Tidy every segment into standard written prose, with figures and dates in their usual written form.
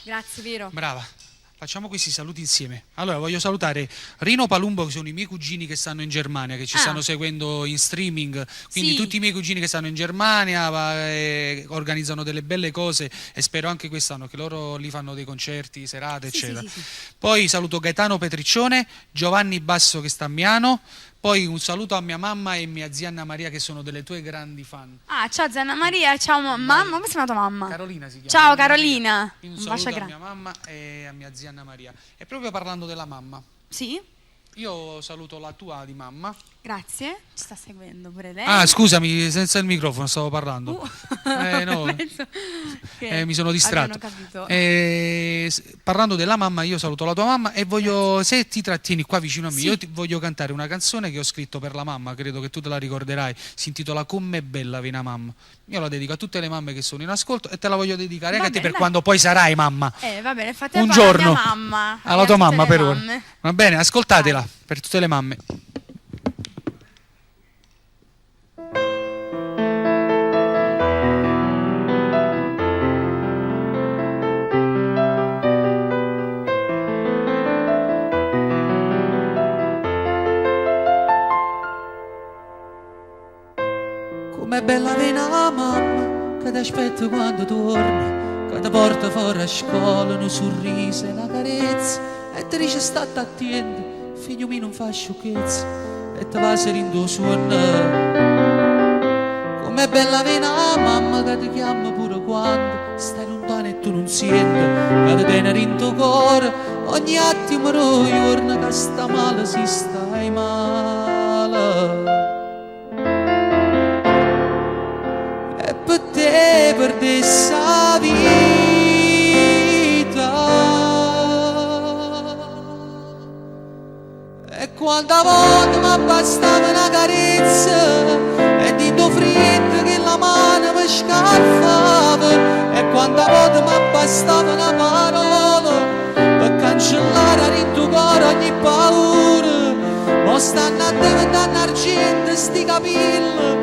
Grazie, vero. Brava. Facciamo questi saluti insieme. Allora, voglio salutare Rino Palumbo, che sono i miei cugini che stanno in Germania, che ci stanno seguendo in streaming. Quindi Sì. tutti i miei cugini che stanno in Germania organizzano delle belle cose e spero anche quest'anno che loro lì fanno dei concerti, serate, Sì, sì, eccetera. sì, sì. Poi saluto Gaetano Petriccione, Giovanni Basso che sta a Milano. Poi un saluto a mia mamma e mia zia Anna Maria che sono delle tue grandi fan. Ah, ciao Zanna Maria, ciao mamma. Come si chiama tua mamma? Carolina si chiama. Ciao Anna Maria. Carolina. Un Un bacio saluto a grande. mia mamma e a mia zia Anna Maria. E proprio parlando della mamma, Sì? io saluto la tua di mamma. Grazie. Ci sta seguendo pure lei. Ah, scusami, senza il microfono stavo parlando. No, Penso che mi sono distratto. abbiano capito. Parlando della mamma, io saluto la tua mamma e voglio, se ti trattieni qua vicino a me, Sì. io ti voglio cantare una canzone che ho scritto per la mamma, credo che tu te la ricorderai, si intitola Com'è bella Vina mamma. Io la dedico a tutte le mamme che sono in ascolto e te la voglio dedicare Va anche a te bene, per dai. quando poi sarai mamma. Va bene, fate Un fare alla giorno. mia mamma. Alla e tua a tutte mamma le per ora. mamme. Va bene, ascoltatela per tutte le mamme. Com'è bella vena mamma che ti aspetta quando torni, che ti porta fuori a scuola, un sorriso e una carezza e ti dice state attento, figlio mio non fa sciocchezza e ti va serendo sonno. Com'è bella vena mamma che ti chiama pure quando stai lontano e tu non senti, che ti tiene in tuo cuore ogni attimo giorno che sta male si stai male. E per te perdessi la vita e quanta volta mi bastava una carezza e di tuo freddo che la mano mi scarfava e quanta volta mi bastava una parola per cancellare in tuo cuore ogni paura. Mo stanno a diventare argento sti capelli,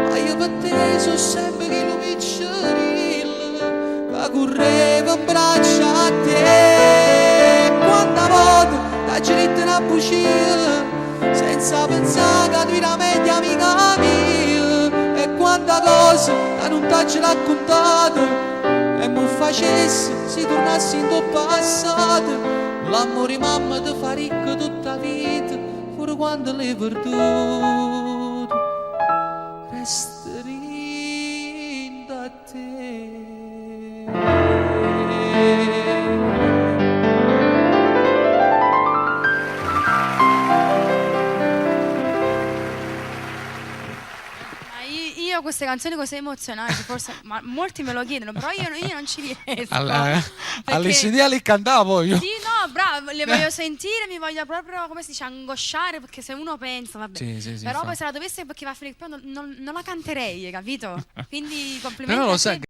ma io per te so sempre che lo piccerello che correva in braccio a te. Quanta volta t'ha girato una bugia senza pensare che tu era meglio amica mia e quanta cosa che non t'ha raccontato e mi facessi se tornassi in tuo passato. L'amore mamma ti fa ricco tutta la vita pure quando l'hai perduto resterei da te. Io queste canzoni così emozionanti, forse ma molti me lo chiedono, però io non ci riesco. Alle Perché- CD li cantavo voglio. Sì, no, bravo, le voglio sentire, mi voglio proprio, come si dice, angosciare, perché se uno pensa, vabbè. Sì, Però infatti. poi se la dovesse perché va a finire, poi non la canterei, capito? Quindi complimenti Però lo a sai te.